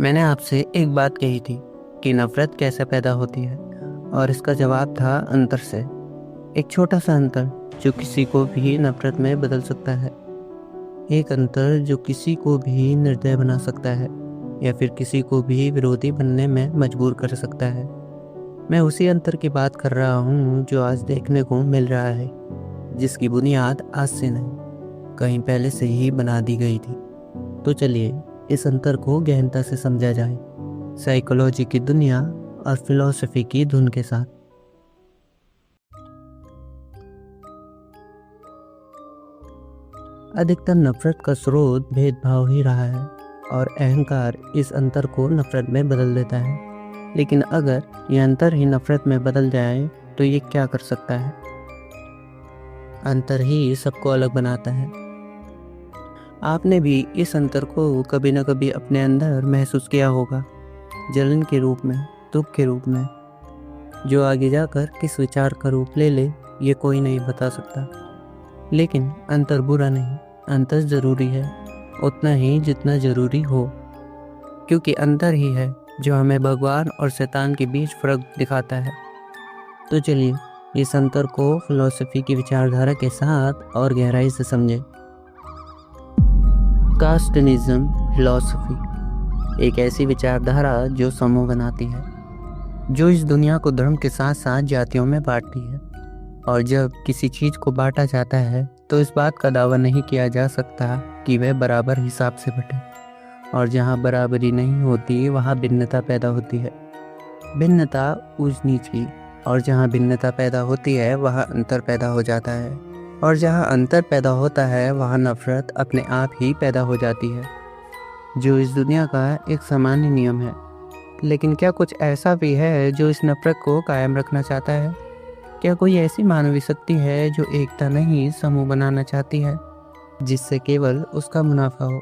मैंने आपसे एक बात कही थी कि नफरत कैसे पैदा होती है, और इसका जवाब था अंतर से। एक छोटा सा अंतर जो किसी को भी नफरत में बदल सकता है। एक अंतर जो किसी को भी निर्दय बना सकता है या फिर किसी को भी विरोधी बनने में मजबूर कर सकता है। मैं उसी अंतर की बात कर रहा हूँ जो आज देखने को मिल रहा है, जिसकी बुनियाद आज से नहीं, कहीं पहले से ही बना दी गई थी। तो चलिए इस अंतर को गहनता से समझा जाए, साइकोलॉजी की दुनिया और फिलॉसफी की धुन के साथ। अधिकतर नफरत का स्रोत भेदभाव ही रहा है और अहंकार इस अंतर को नफरत में बदल देता है। लेकिन अगर यह अंतर ही नफरत में बदल जाए तो ये क्या कर सकता है? अंतर ही सबको अलग बनाता है। आपने भी इस अंतर को कभी न कभी अपने अंदर महसूस किया होगा, जलन के रूप में, दुख के रूप में, जो आगे जाकर किस विचार का रूप ले ले ये कोई नहीं बता सकता। लेकिन अंतर बुरा नहीं, अंतर ज़रूरी है, उतना ही जितना ज़रूरी हो, क्योंकि अंतर ही है जो हमें भगवान और शैतान के बीच फ़र्क दिखाता है। तो चलिए इस अंतर को फिलॉसफी की विचारधारा के साथ और गहराई से समझें। कास्टनिज्म फिलॉसफी एक ऐसी विचारधारा जो समूह बनाती है, जो इस दुनिया को धर्म के साथ साथ जातियों में बांटती है। और जब किसी चीज़ को बांटा जाता है तो इस बात का दावा नहीं किया जा सकता कि वह बराबर हिसाब से बटे, और जहाँ बराबरी नहीं होती वहाँ भिन्नता पैदा होती है। भिन्नता ऊंच नीच की, और जहाँ भिन्नता पैदा होती है वहाँ अंतर पैदा हो जाता है, और जहाँ अंतर पैदा होता है वहाँ नफरत अपने आप ही पैदा हो जाती है, जो इस दुनिया का एक सामान्य नियम है। लेकिन क्या कुछ ऐसा भी है जो इस नफरत को कायम रखना चाहता है? क्या कोई ऐसी मानवीय शक्ति है जो एकता नहीं समूह बनाना चाहती है, जिससे केवल उसका मुनाफा हो?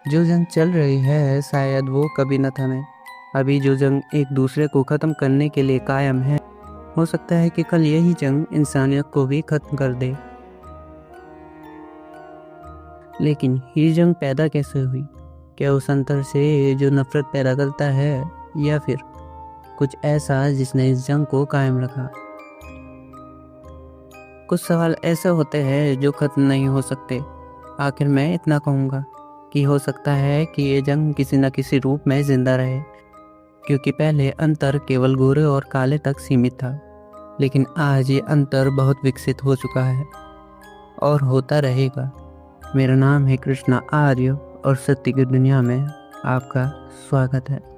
जो जंग चल रही है शायद वो कभी न थमे। अभी जो जंग एक दूसरे को ख़त्म करने के लिए कायम है, हो सकता है कि कल यही जंग इंसानियत को भी ख़त्म कर दे। लेकिन ये जंग पैदा कैसे हुई? क्या उस अंतर से जो नफरत पैदा करता है, या फिर कुछ ऐसा जिसने इस जंग को कायम रखा? कुछ सवाल ऐसे होते हैं जो खत्म नहीं हो सकते। आखिर मैं इतना कहूँगा कि हो सकता है कि ये जंग किसी न किसी रूप में जिंदा रहे, क्योंकि पहले अंतर केवल गोरे और काले तक सीमित था, लेकिन आज ये अंतर बहुत विकसित हो चुका है और होता रहेगा। मेरा नाम है कृष्णा आर्य और सत्य की दुनिया में आपका स्वागत है।